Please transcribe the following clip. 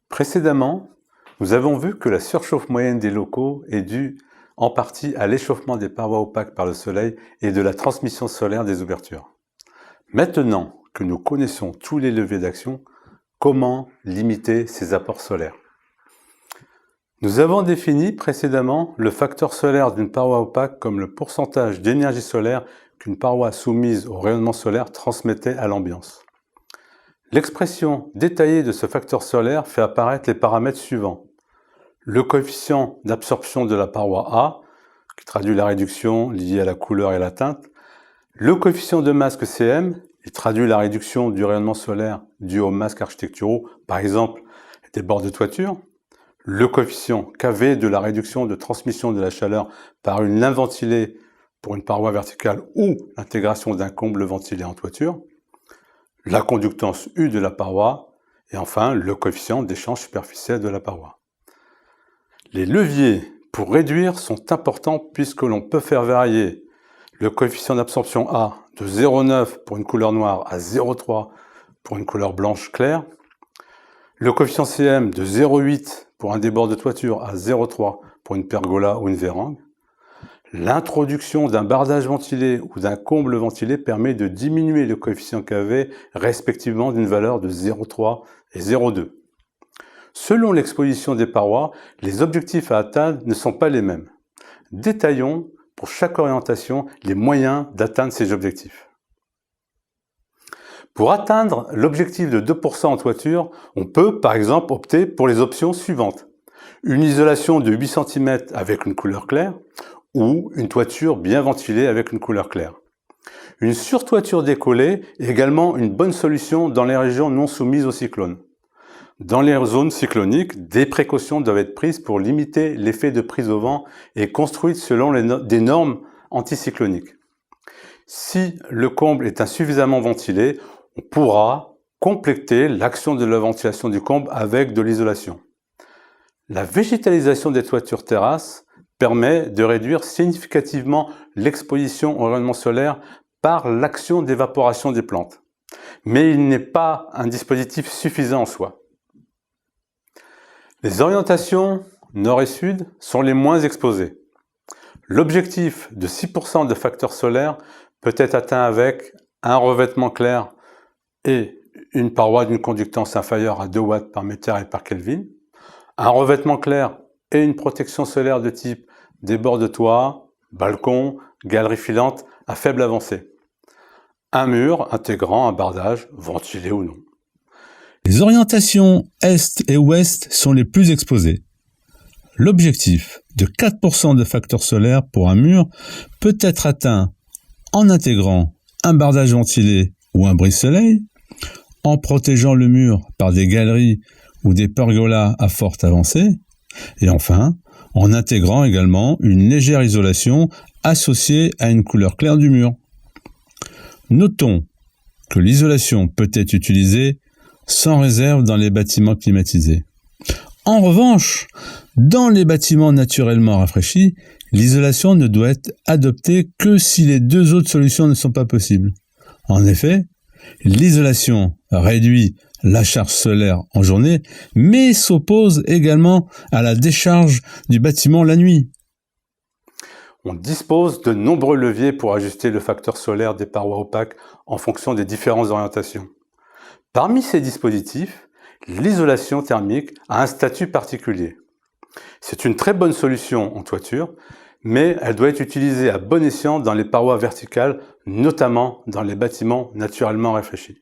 Précédemment, nous avons vu que la surchauffe moyenne des locaux est due en partie à l'échauffement des parois opaques par le soleil et de la transmission solaire des ouvertures. Maintenant que nous connaissons tous les leviers d'action, comment limiter ces apports solaires? Nous avons défini précédemment le facteur solaire d'une paroi opaque comme le pourcentage d'énergie solaire qu'une paroi soumise au rayonnement solaire transmettait à l'ambiance. L'expression détaillée de ce facteur solaire fait apparaître les paramètres suivants. Le coefficient d'absorption de la paroi A, qui traduit la réduction liée à la couleur et la teinte. Le coefficient de masque Cm, qui traduit la réduction du rayonnement solaire dû aux masques architecturaux, par exemple des bords de toiture. Le coefficient kV de la réduction de transmission de la chaleur par une lame ventilée pour une paroi verticale ou l'intégration d'un comble ventilé en toiture. La conductance U de la paroi et enfin le coefficient d'échange superficiel de la paroi. Les leviers pour réduire sont importants puisque l'on peut faire varier le coefficient d'absorption A de 0,9 pour une couleur noire à 0,3 pour une couleur blanche claire, le coefficient Cm de 0,8 pour un débord de toiture à 0,3 pour une pergola ou une vérangue. L'introduction d'un bardage ventilé ou d'un comble ventilé permet de diminuer le coefficient kV respectivement d'une valeur de 0,3 et 0,2. Selon l'exposition des parois, les objectifs à atteindre ne sont pas les mêmes. Détaillons pour chaque orientation les moyens d'atteindre ces objectifs. Pour atteindre l'objectif de 2% en toiture, on peut par exemple opter pour les options suivantes. Une isolation de 8 cm avec une couleur claire ou une toiture bien ventilée avec une couleur claire. Une surtoiture décollée est également une bonne solution dans les régions non soumises au cyclone. Dans les zones cycloniques, des précautions doivent être prises pour limiter l'effet de prise au vent et construites selon des normes anticycloniques. Si le comble est insuffisamment ventilé, on pourra compléter l'action de la ventilation du comble avec de l'isolation. La végétalisation des toitures terrasses permet de réduire significativement l'exposition au rayonnement solaire par l'action d'évaporation des plantes. Mais il n'est pas un dispositif suffisant en soi. Les orientations nord et sud sont les moins exposées. L'objectif de 6% de facteur solaire peut être atteint avec un revêtement clair et une paroi d'une conductance inférieure à 2 watts par mètre et par Kelvin, un revêtement clair et une protection solaire de type débord de toit, balcon, galerie filante à faible avancée, un mur intégrant un bardage ventilé ou non. Les orientations est et ouest sont les plus exposées. L'objectif de 4% de facteur solaire pour un mur peut être atteint en intégrant un bardage ventilé ou un brise-soleil, en protégeant le mur par des galeries ou des pergolas à forte avancée, et enfin, en intégrant également une légère isolation associée à une couleur claire du mur. Notons que l'isolation peut être utilisée sans réserve dans les bâtiments climatisés. En revanche, dans les bâtiments naturellement rafraîchis, l'isolation ne doit être adoptée que si les deux autres solutions ne sont pas possibles. En effet, l'isolation réduit la charge solaire en journée, mais s'oppose également à la décharge du bâtiment la nuit. On dispose de nombreux leviers pour ajuster le facteur solaire des parois opaques en fonction des différentes orientations. Parmi ces dispositifs, l'isolation thermique a un statut particulier. C'est une très bonne solution en toiture, mais elle doit être utilisée à bon escient dans les parois verticales, notamment dans les bâtiments naturellement réfléchis.